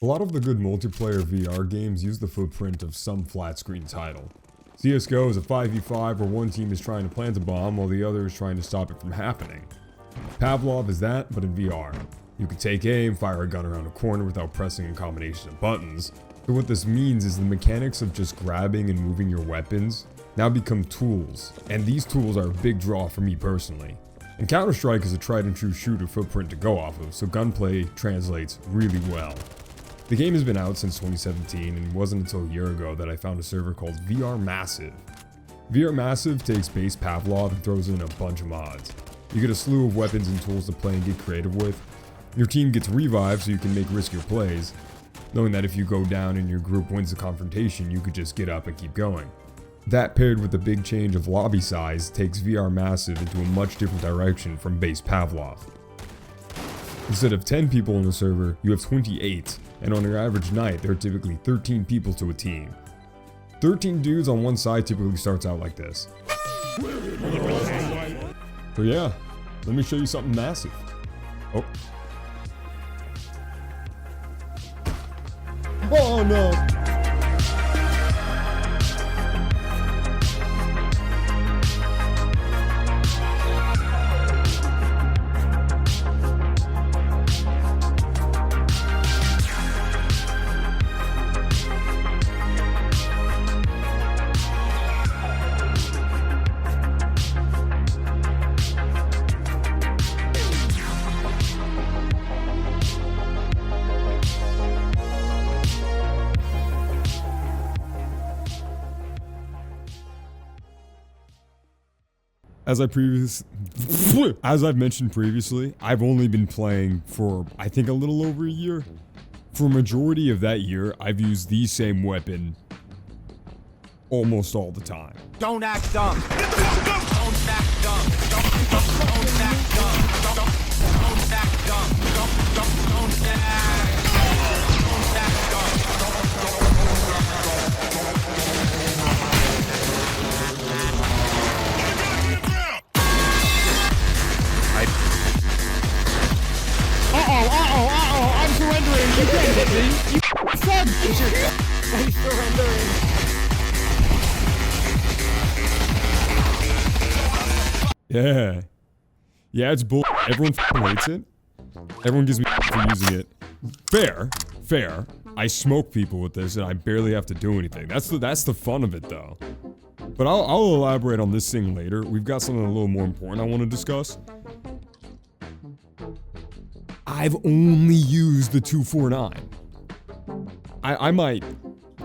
A lot of the good multiplayer VR games use the footprint of some flat screen title. CSGO is a 5v5 where one team is trying to plant a bomb while the other is trying to stop it from happening. Pavlov is that, but in VR. You can take aim, fire a gun around a corner without pressing a combination of buttons. So what this means is the mechanics of just grabbing and moving your weapons now become tools, and these tools are a big draw for me personally. And Counter-Strike is a tried and true shooter footprint to go off of, so gunplay translates really well. The game has been out since 2017, and it wasn't until a year ago that I found a server called Vrmassive. Vrmassive takes base Pavlov and throws in a bunch of mods. You get a slew of weapons and tools to play and get creative with. Your team gets revived so you can make riskier plays, knowing that if you go down and your group wins the confrontation, you could just get up and keep going. That paired with the big change of lobby size takes Vrmassive into a much different direction from base Pavlov. Instead of 10 people in the server, you have 28, and on your average night, there are typically 13 people to a team. 13 dudes on one side typically starts out like this. So yeah, let me show you something massive. Oh. Oh no! As I've mentioned previously, I've only been playing for, I think, a little over a year. For a majority of that year, I've used the same weapon almost all the time. Don't act dumb. Don't act dumb. Don't act dumb. Don't act dumb. Don't act. I'm surrendering. You can't hit me. You son. I'm surrendering. Yeah. Yeah, it's bull. Everyone hates it. Everyone gives me for using it. Fair. I smoke people with this and I barely have to do anything. That's the fun of it though. But I'll elaborate on this thing later. We've got something a little more important I want to discuss. I've only used the 249. I might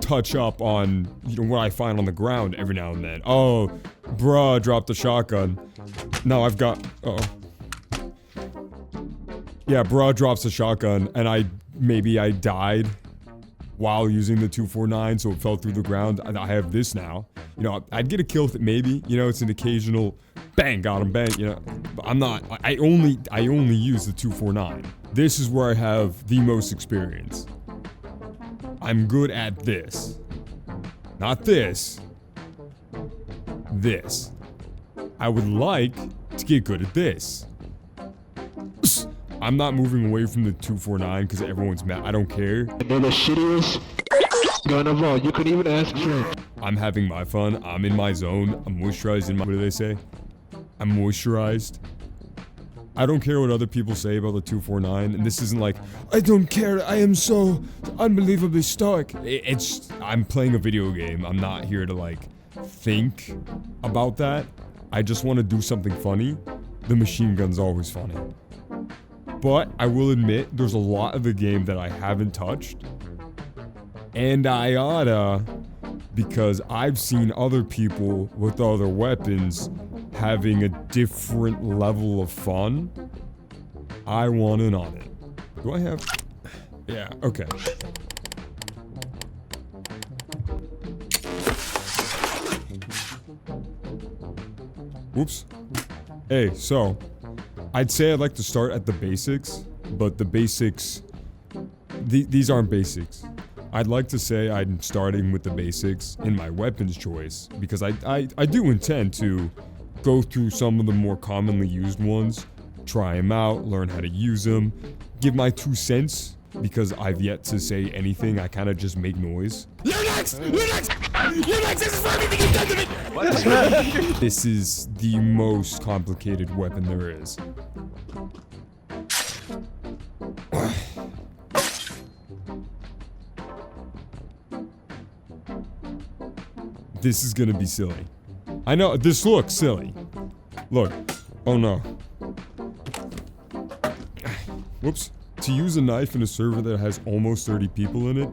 touch up on what I find on the ground every now and then. Oh, bruh, dropped the shotgun. No, I've got. Yeah, bruh drops a shotgun, and I died while using the 249, so it fell through the ground. I have this now. I'd get a kill with it maybe. It's an occasional bang, got him, bang. But I'm not. I only use the 249. This is where I have the most experience. I'm good at this. Not this. This. I would like to get good at this. I'm not moving away from the 249 because everyone's mad. I don't care. They're the shittiest gun of all. You could even ask for it. I'm having my fun. I'm in my zone. I'm moisturized in my... What do they say? I'm moisturized. I don't care what other people say about the 249, and this isn't like, I don't care, I am so unbelievably stoic. I'm playing a video game. I'm not here to like think about that. I just want to do something funny. The machine gun's always funny. But I will admit, there's a lot of the game that I haven't touched. And I oughta, because I've seen other people with other weapons having a different level of fun. I want in on it. Do I have... Yeah, okay. Oops. Hey, so, I'd say I'd like to start at the basics, but the basics... These aren't basics. I'd like to say I'm starting with the basics in my weapons choice, because I do intend to go through some of the more commonly used ones, try them out, learn how to use them, give my 2 cents because I've yet to say anything. I kind of just make noise. You're next! You're next! You're next! This is for everything you've done to me! What? This is the most complicated weapon there is. This is gonna be silly. I know, this looks silly. Look. Oh no. Whoops. To use a knife in a server that has almost 30 people in it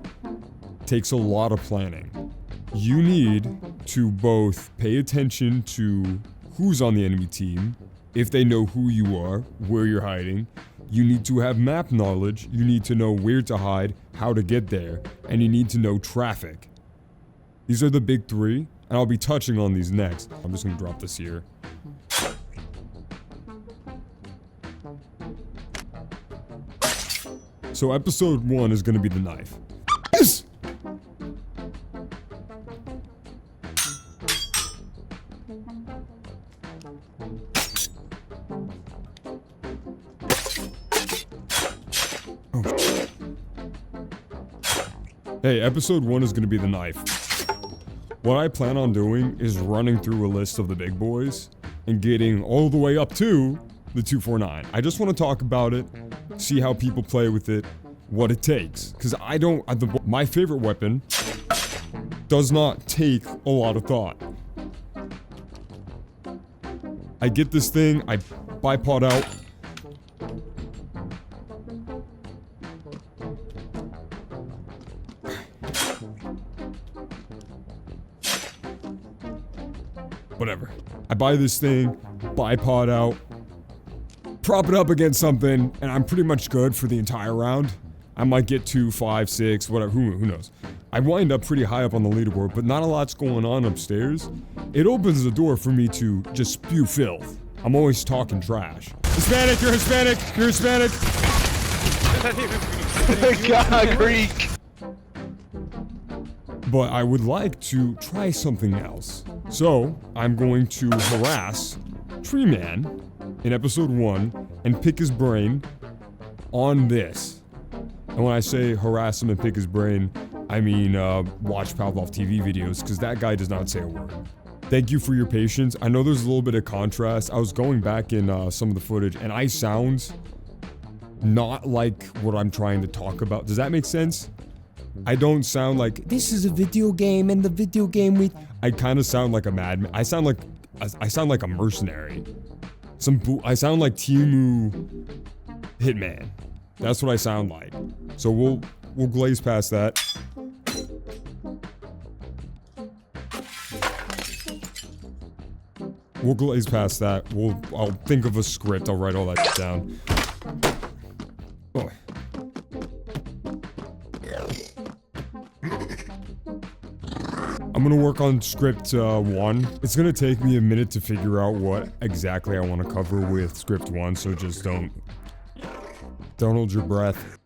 takes a lot of planning. You need to both pay attention to who's on the enemy team, if they know who you are, where you're hiding. You need to have map knowledge, you need to know where to hide, how to get there, and you need to know traffic. These are the big three, and I'll be touching on these next. I'm just gonna drop this here. So episode 1 is gonna be the knife. Yes! Oh. Hey, episode 1 is gonna be the knife. What I plan on doing is running through a list of the big boys and getting all the way up to the 249. I just want to talk about it, see how people play with it, what it takes. Because my favorite weapon does not take a lot of thought. I get this thing, I bipod out. Whatever. I buy this thing, bipod out, prop it up against something, and I'm pretty much good for the entire round. I might get 2, 5, 6, whatever, who knows. I wind up pretty high up on the leaderboard, but not a lot's going on upstairs. It opens the door for me to just spew filth. I'm always talking trash. Hispanic, you're Hispanic, you're Hispanic. God, Greek. But I would like to try something else. So, I'm going to harass Tree Man in episode 1 and pick his brain on this. And when I say harass him and pick his brain, I mean watch Pavlov TV videos, because that guy does not say a word. Thank you for your patience. I know there's a little bit of contrast. I was going back in some of the footage, and I sound not like what I'm trying to talk about. Does that make sense? I don't sound like, this is a video game, and the video game I kind of sound like a madman. I sound like a mercenary. I sound like Timu Hitman. That's what I sound like. So we'll glaze past that. We'll glaze past that. I'll think of a script. I'll write all that down. Oh. I'm gonna work on script 1. It's gonna take me a minute to figure out what exactly I want to cover with script 1, so just don't hold your breath.